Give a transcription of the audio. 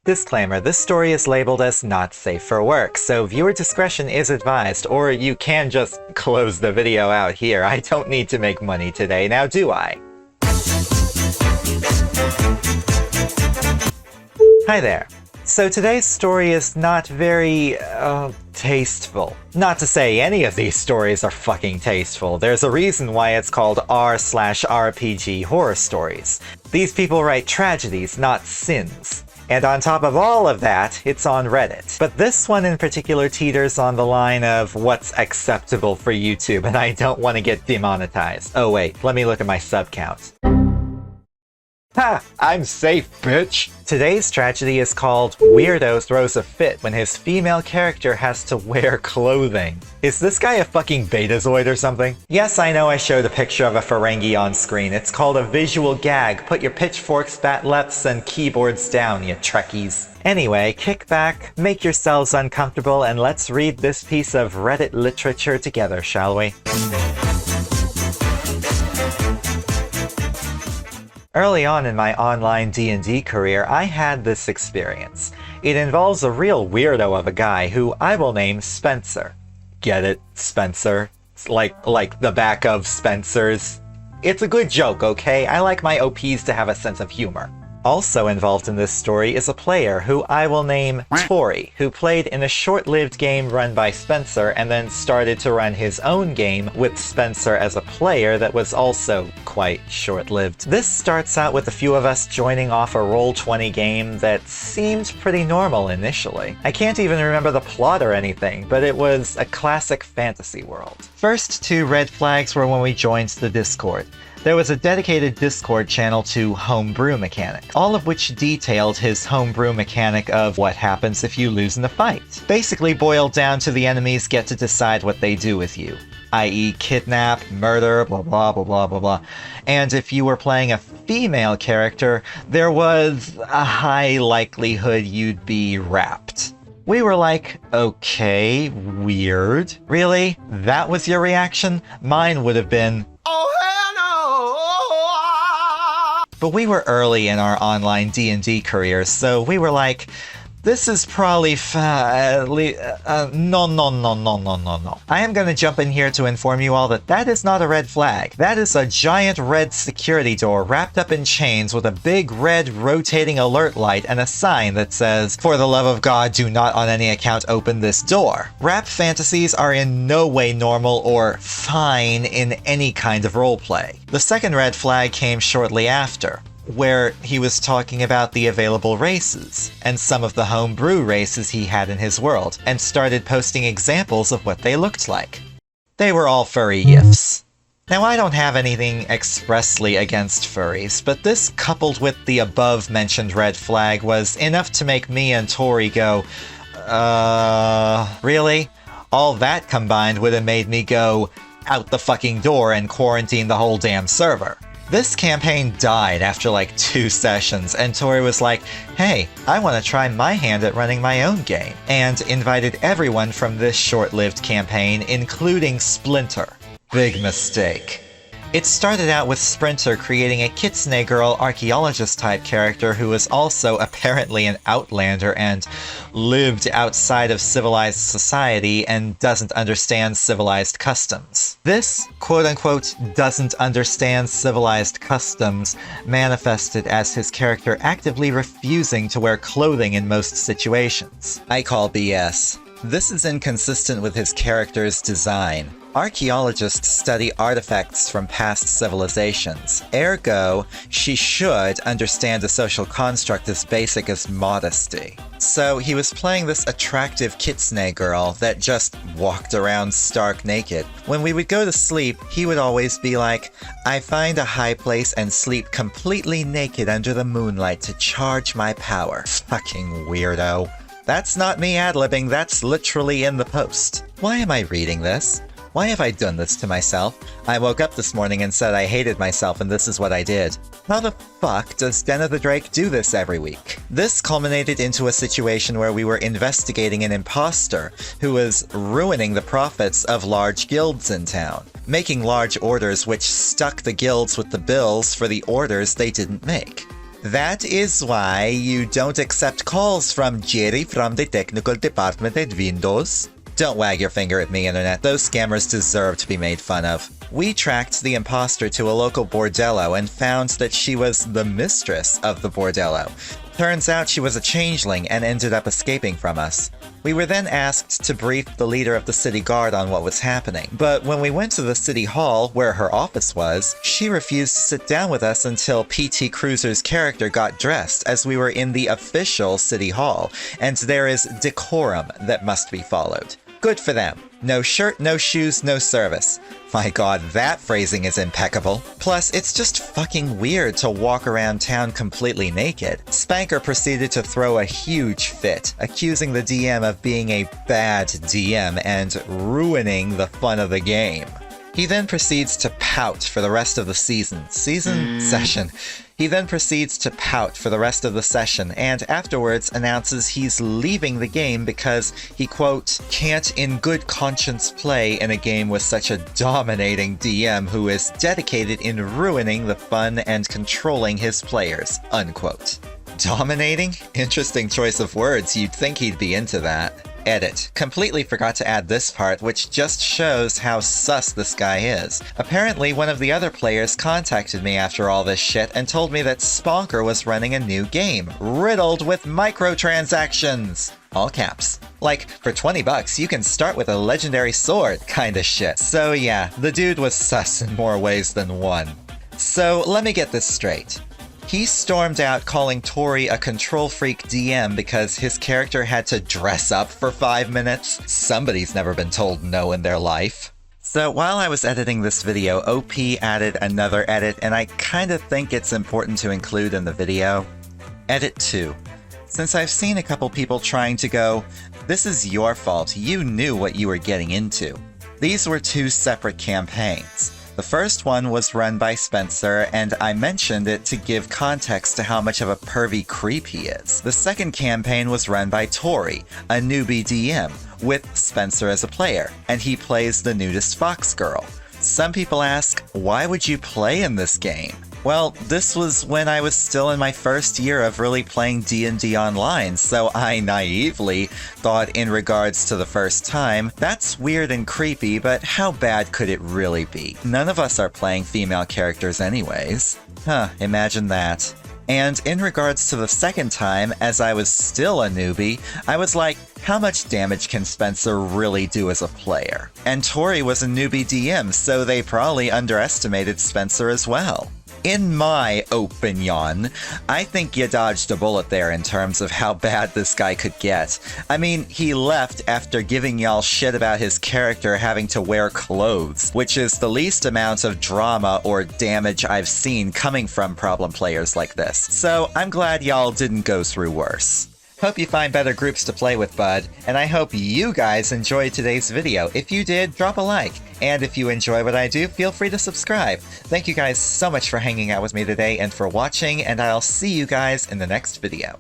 Disclaimer, this story is labeled as not safe for work, so viewer discretion is advised, or you can just close the video out here. I don't need to make money today, now do I? Hi there. So today's story is not very, tasteful. Not to say any of these stories are fucking tasteful. There's a reason why it's called r/RPG horror stories. These people write tragedies, not sins. And on top of all of that, it's on Reddit. But this one in particular teeters on the line of what's acceptable for YouTube, and I don't want to get demonetized. Oh wait, let me look at my sub count. Ha! I'm safe, bitch! Today's tragedy is called Weirdo Throws a Fit When His Female Character Has to Wear Clothing. Is this guy a fucking Betazoid or something? Yes, I know I showed a picture of a Ferengi on screen. It's called a visual gag. Put your pitchforks, bat'leps, and keyboards down, you Trekkies. Anyway, kick back, make yourselves uncomfortable, and let's read this piece of Reddit literature together, shall we? Early on in my online D&D career, I had this experience. It involves a real weirdo of a guy who I will name Spencer. Get it? Spencer? It's like the back of Spencer's. It's a good joke, okay? I like my OPs to have a sense of humor. Also involved in this story is a player who I will name Tori, who played in a short-lived game run by Spencer and then started to run his own game with Spencer as a player that was also quite short-lived. This starts out with a few of us joining off a Roll20 game that seemed pretty normal initially. I can't even remember the plot or anything, but it was a classic fantasy world. First two red flags were when we joined the Discord. There was a dedicated Discord channel to Homebrew Mechanic, all of which detailed his homebrew mechanic of what happens if you lose in a fight. Basically boiled down to the enemies get to decide what they do with you, i.e. kidnap, murder, blah blah blah blah blah blah. And if you were playing a female character, there was a high likelihood you'd be wrapped. We were like, okay, weird. Really? That was your reaction? Mine would have been, oh hell no! But we were early in our online D&D careers, so we were like, this is probably no. I am going to jump in here to inform you all that that is not a red flag. That is a giant red security door wrapped up in chains with a big red rotating alert light and a sign that says, "For the love of God, do not on any account open this door." Rap fantasies are in no way normal or fine in any kind of roleplay. The second red flag came shortly after, where he was talking about the available races, and some of the homebrew races he had in his world, and started posting examples of what they looked like. They were all furry gifs. Now, I don't have anything expressly against furries, but this, coupled with the above-mentioned red flag, was enough to make me and Tori go, really? All that combined would have made me go out the fucking door and quarantine the whole damn server. This campaign died after like 2 sessions, and Tori was like, hey, I want to try my hand at running my own game, and invited everyone from this short-lived campaign, including Splinter. Big mistake. It started out with Splinter creating a Kitsune Girl archaeologist-type character who was also apparently an outlander and lived outside of civilized society and doesn't understand civilized customs. This, quote-unquote, doesn't understand civilized customs manifested as his character actively refusing to wear clothing in most situations. I call BS. This is inconsistent with his character's design. Archaeologists study artifacts from past civilizations. Ergo, she should understand a social construct as basic as modesty. So he was playing this attractive Kitsune girl that just walked around stark naked. When we would go to sleep, he would always be like, I find a high place and sleep completely naked under the moonlight to charge my power. Fucking weirdo. That's not me ad-libbing, that's literally in the post. Why am I reading this? Why have I done this to myself? I woke up this morning and said I hated myself and this is what I did. How the fuck does Den of the Drake do this every week? This culminated into a situation where we were investigating an imposter who was ruining the profits of large guilds in town, making large orders which stuck the guilds with the bills for the orders they didn't make. That is why you don't accept calls from Jerry from the technical department at Windows. Don't wag your finger at me, Internet. Those scammers deserve to be made fun of. We tracked the imposter to a local bordello and found that she was the mistress of the bordello. Turns out she was a changeling and ended up escaping from us. We were then asked to brief the leader of the city guard on what was happening, but when we went to the city hall, where her office was, she refused to sit down with us until PT Cruiser's character got dressed, as we were in the official city hall, and there is decorum that must be followed. Good for them. No shirt, no shoes, no service. My god, that phrasing is impeccable. Plus, it's just fucking weird to walk around town completely naked. Spanker proceeded to throw a huge fit, accusing the DM of being a bad DM and ruining the fun of the game. He then proceeds to pout for the rest of the session. He then proceeds to pout for the rest of the session, and afterwards announces he's leaving the game because he, quote, can't in good conscience play in a game with such a dominating DM who is dedicated in ruining the fun and controlling his players, unquote. Dominating? Interesting choice of words, you'd think he'd be into that. Edit. Completely forgot to add this part, which just shows how sus this guy is. Apparently, one of the other players contacted me after all this shit and told me that Sponker was running a new game, riddled with microtransactions. All caps. Like, for 20 bucks, you can start with a legendary sword, kinda shit. So yeah, the dude was sus in more ways than one. So let me get this straight. He stormed out calling Tori a control freak DM because his character had to dress up for 5 minutes. Somebody's never been told no in their life. So while I was editing this video, OP added another edit, and I kinda think it's important to include in the video. Edit 2. Since I've seen a couple people trying to go, this is your fault, you knew what you were getting into. These were 2 separate campaigns. The first one was run by Spencer, and I mentioned it to give context to how much of a pervy creep he is. The second campaign was run by Tori, a newbie DM, with Spencer as a player, and he plays the nudist fox girl. Some people ask, why would you play in this game? Well, this was when I was still in my first year of really playing D&D online, so I naively thought in regards to the first time, that's weird and creepy, but how bad could it really be? None of us are playing female characters anyways. Imagine that. And in regards to the second time, as I was still a newbie, I was like, how much damage can Spencer really do as a player? And Tori was a newbie DM, so they probably underestimated Spencer as well. In my opinion, I think you dodged a bullet there in terms of how bad this guy could get. I mean, he left after giving y'all shit about his character having to wear clothes, which is the least amount of drama or damage I've seen coming from problem players like this. So I'm glad y'all didn't go through worse. Hope you find better groups to play with, bud, and I hope you guys enjoyed today's video. If you did, drop a like, and if you enjoy what I do, feel free to subscribe. Thank you guys so much for hanging out with me today and for watching, and I'll see you guys in the next video.